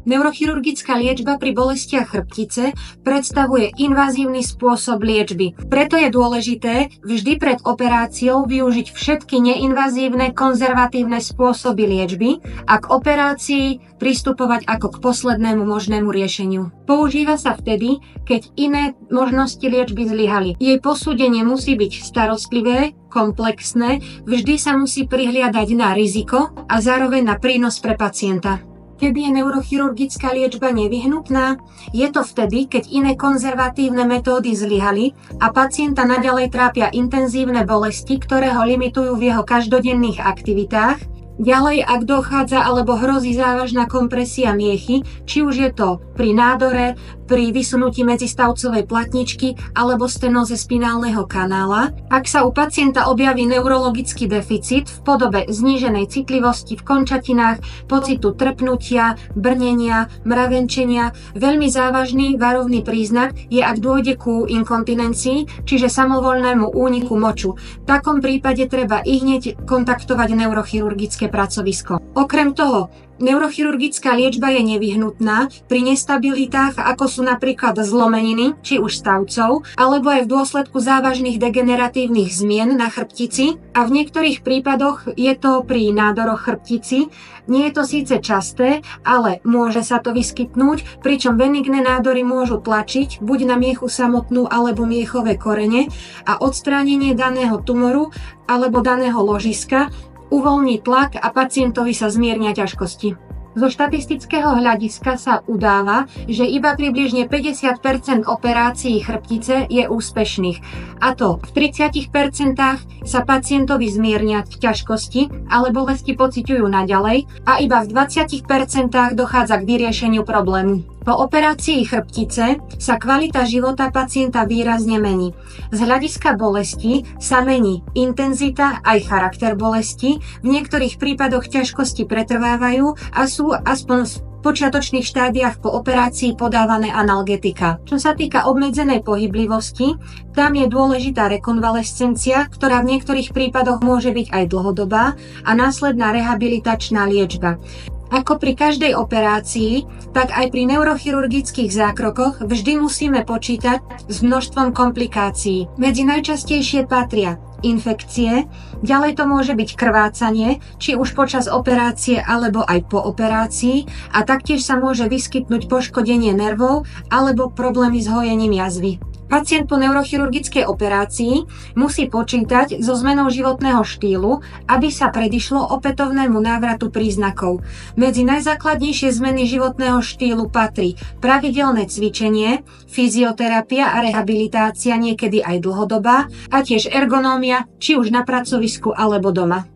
Neurochirurgická liečba pri bolestiach chrbtice predstavuje invazívny spôsob liečby. Preto je dôležité vždy pred operáciou využiť všetky neinvazívne konzervatívne spôsoby liečby a k operácii pristupovať ako k poslednému možnému riešeniu. Používa sa vtedy, keď iné možnosti liečby zlyhali. Jej posúdenie musí byť starostlivé, komplexné, vždy sa musí prihliadať na riziko a zároveň na prínos pre pacienta. Kedy je neurochirurgická liečba nevyhnutná? Je to vtedy, keď iné konzervatívne metódy zlyhali a pacienta naďalej trápia intenzívne bolesti, ktoré ho limitujú v jeho každodenných aktivitách. Ďalej, ak dochádza alebo hrozí závažná kompresia miechy, či už je to pri nádore, pri vysunutí medzistavcovej platničky alebo stenóze spinálneho kanála, ak sa u pacienta objaví neurologický deficit v podobe zníženej citlivosti v končatinách, pocitu trpnutia, brnenia, mravenčenia, veľmi závažný varovný príznak je, ak dôjde ku inkontinencii, čiže samovoľnému úniku moču. V takom prípade treba ihneď kontaktovať neurochirurgické pracovisko. Okrem toho, neurochirurgická liečba je nevyhnutná pri nestabilitách, ako sú napríklad zlomeniny, či už stavcov, alebo aj v dôsledku závažných degeneratívnych zmien na chrbtici a v niektorých prípadoch je to pri nádoroch chrbtici. Nie je to síce časté, ale môže sa to vyskytnúť, pričom benigné nádory môžu tlačiť buď na miechu samotnú alebo miechové korene a odstránenie daného tumoru alebo daného ložiska uvoľní tlak a pacientovi sa zmiernia ťažkosti. Zo štatistického hľadiska sa udáva, že iba približne 50% operácií chrbtice je úspešných. A to v 30% sa pacientovi zmiernia ťažkosti, ale bolesti pociťujú naďalej a iba v 20% dochádza k vyriešeniu problému. Po operácii chrbtice sa kvalita života pacienta výrazne mení. Z hľadiska bolesti sa mení intenzita aj charakter bolesti, v niektorých prípadoch ťažkosti pretrvávajú a sú aspoň v počiatočných štádiách po operácii podávané analgetika. Čo sa týka obmedzenej pohyblivosti, tam je dôležitá rekonvalescencia, ktorá v niektorých prípadoch môže byť aj dlhodobá a následná rehabilitačná liečba. Ako pri každej operácii, tak aj pri neurochirurgických zákrokoch vždy musíme počítať s množstvom komplikácií. Medzi najčastejšie patria infekcie, ďalej to môže byť krvácanie, či už počas operácie alebo aj po operácii a taktiež sa môže vyskytnúť poškodenie nervov alebo problémy s hojením jazvy. Pacient po neurochirurgickej operácii musí počítať so zmenou životného štýlu, aby sa predišlo opätovnému návratu príznakov. Medzi najzákladnejšie zmeny životného štýlu patrí pravidelné cvičenie, fyzioterapia a rehabilitácia, niekedy aj dlhodobá, a tiež ergonómia, či už na pracovisku alebo doma.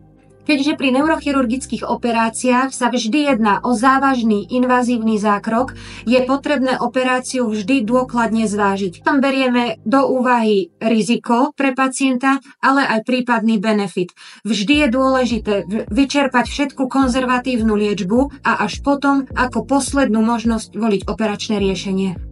Keďže pri neurochirurgických operáciách sa vždy jedná o závažný invazívny zákrok, je potrebné operáciu vždy dôkladne zvážiť. Tam berieme do úvahy riziko pre pacienta, ale aj prípadný benefit. Vždy je dôležité vyčerpať všetku konzervatívnu liečbu a až potom ako poslednú možnosť voliť operačné riešenie.